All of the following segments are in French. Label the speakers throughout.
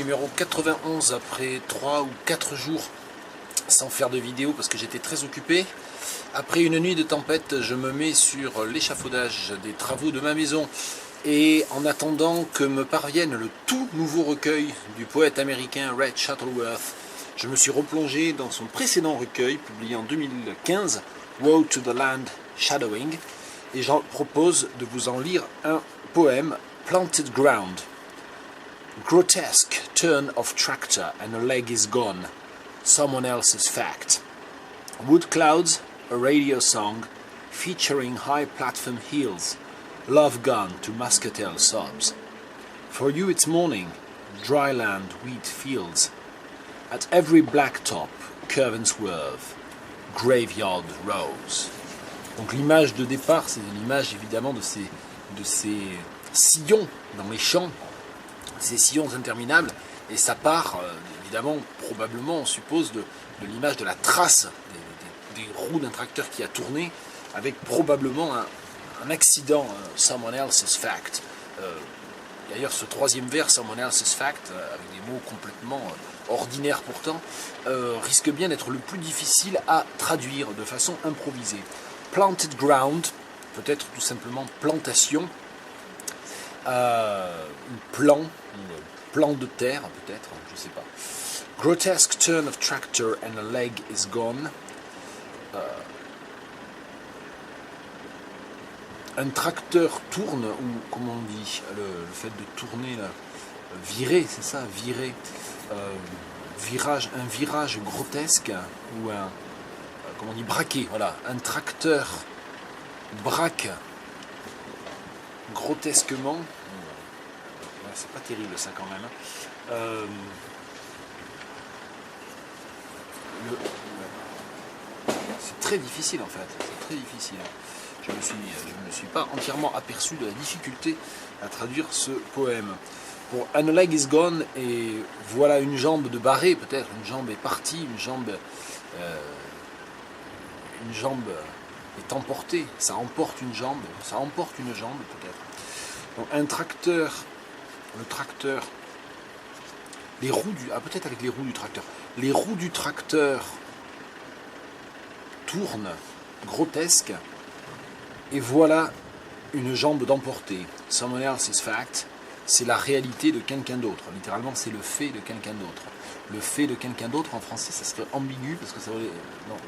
Speaker 1: numéro 91 après 3 ou 4 jours sans faire de vidéo parce que j'étais très occupé. Après une nuit de tempête, je me mets sur l'échafaudage des travaux de ma maison. Et en attendant que me parvienne le tout nouveau recueil du poète américain Red Shuttleworth, je me suis replongé dans son précédent recueil, publié en 2015, Woe to the Land Shadowing, et j'en propose de vous en lire un poème, Planted Ground. Grotesque turn of tractor and a leg is gone, someone else's fact. Wood clouds, a radio song, featuring high platform heels, love gone to muscatel sobs. For you it's morning, dry land, wheat fields. At every blacktop, curve and swerve, graveyard rose. Donc l'image de départ, c'est l'image évidemment de ces sillons dans les champs, ces sillons interminables, et ça part évidemment, probablement, on suppose, de l'image de la trace des roues d'un tracteur qui a tourné, avec probablement un accident, someone else's fact. D'ailleurs, ce troisième vers, someone else's fact, avec des mots complètement ordinaires pourtant, risque bien d'être le plus difficile à traduire de façon improvisée. Planted ground, peut-être tout simplement plantation, plan de terre peut-être, je ne sais pas. Grotesque turn of tractor and a leg is gone. Un tracteur tourne, ou comment on dit, le fait de tourner, là, virer, c'est ça, virer, un virage grotesque, ou comment on dit, braquer, voilà, un tracteur braque grotesquement, c'est pas terrible ça quand même, c'est très difficile en fait, c'est très difficile. Je ne me suis pas entièrement aperçu de la difficulté à traduire ce poème. Pour An leg is gone, et voilà une jambe de barré, peut-être, une jambe est partie, une jambe est emportée, ça emporte une jambe peut-être. Donc un tracteur, le tracteur, les roues peut-être avec les roues du tracteur. Les roues du tracteur tournent, grotesques, et voilà une jambe d'emporté. Someone else's fact, c'est la réalité de quelqu'un d'autre. Littéralement, c'est le fait de quelqu'un d'autre. Le fait de quelqu'un d'autre, en français, ça serait ambigu, parce que ça,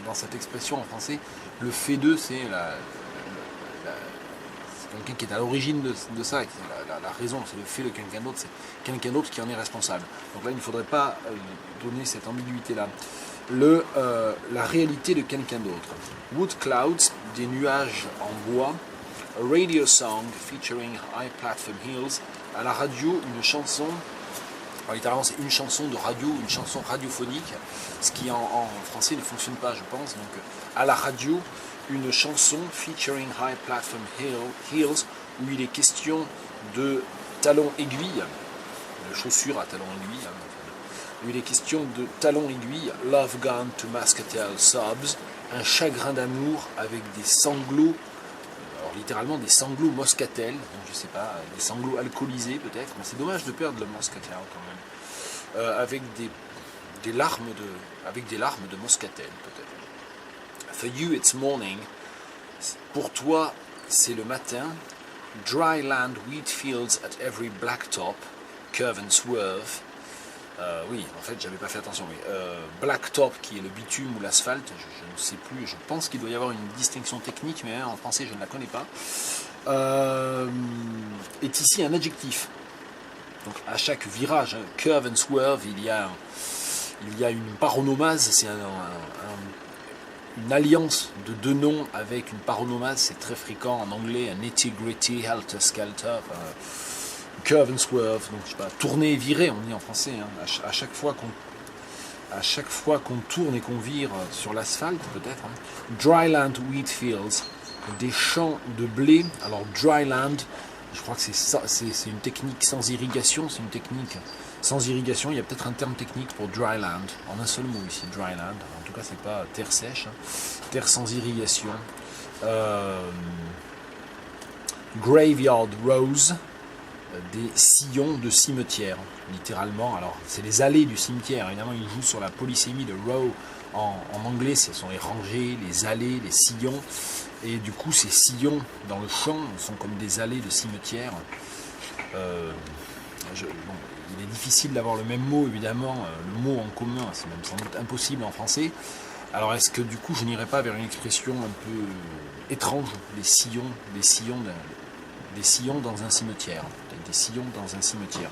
Speaker 1: dans cette expression en français, le fait d'eux, c'est quelqu'un qui est à l'origine de ça, et la raison, c'est le fait de quelqu'un d'autre, c'est quelqu'un d'autre qui en est responsable. Donc là, il ne faudrait pas donner cette ambiguïté-là. La réalité de quelqu'un d'autre. Wood clouds, des nuages en bois. A radio song featuring high platform heels. À la radio, une chanson. Alors, littéralement, c'est une chanson de radio, une chanson radiophonique, ce qui en français ne fonctionne pas, je pense. Donc, à la radio, une chanson featuring high platform heels, où il est question de talons aiguilles, de chaussures à talons aiguilles, où il est question de talons aiguilles, love gone to muscatel sobs, un chagrin d'amour avec des sanglots, alors littéralement des sanglots moscatel, donc je sais pas, des sanglots alcoolisés peut-être, mais c'est dommage de perdre le moscatel quand même, avec des larmes de moscatel peut-être. For you it's morning, pour toi c'est le matin. Dry land wheat fields at every blacktop, curve and swerve. Oui, en fait, j'avais pas fait attention. Oui. Blacktop, qui est le bitume ou l'asphalte, je ne sais plus. Je pense qu'il doit y avoir une distinction technique, mais en français, je ne la connais pas. Est ici un adjectif. Donc, à chaque virage, curve and swerve, il y a une paronomase. C'est une alliance de deux noms avec une paronomase. C'est très fréquent en anglais, un nitty-gritty, helter-skelter. Curve and swerve, donc je sais pas, tourner et virer, on dit en français, hein, à chaque fois qu'on tourne et qu'on vire sur l'asphalte, peut-être. Hein. Dry land wheat fields, des champs de blé. Alors dry land, je crois que c'est une technique sans irrigation, il y a peut-être un terme technique pour dry land, en un seul mot ici, dry land. En tout cas, c'est pas terre sèche, hein. Terre sans irrigation. Graveyard rose. des sillons de cimetière, littéralement. Alors, c'est les allées du cimetière. Évidemment, il joue sur la polysémie de row. En anglais, ce sont les rangées, les allées, les sillons. Et du coup, ces sillons dans le champ sont comme des allées de cimetière. Il est difficile d'avoir le même mot, évidemment. Le mot en commun, c'est même sans doute impossible en français. Alors, est-ce que du coup, je n'irais pas vers une expression un peu étrange, des sillons dans un cimetière, des sillons dans un cimetière.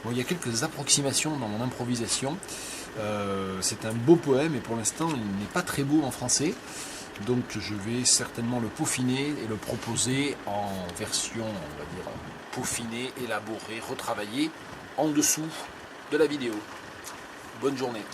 Speaker 1: Bon, il y a quelques approximations dans mon improvisation. C'est un beau poème et pour l'instant il n'est pas très beau en français. Donc je vais certainement le peaufiner et le proposer en version, on va dire, peaufinée, élaborée, retravaillée en dessous de la vidéo. Bonne journée.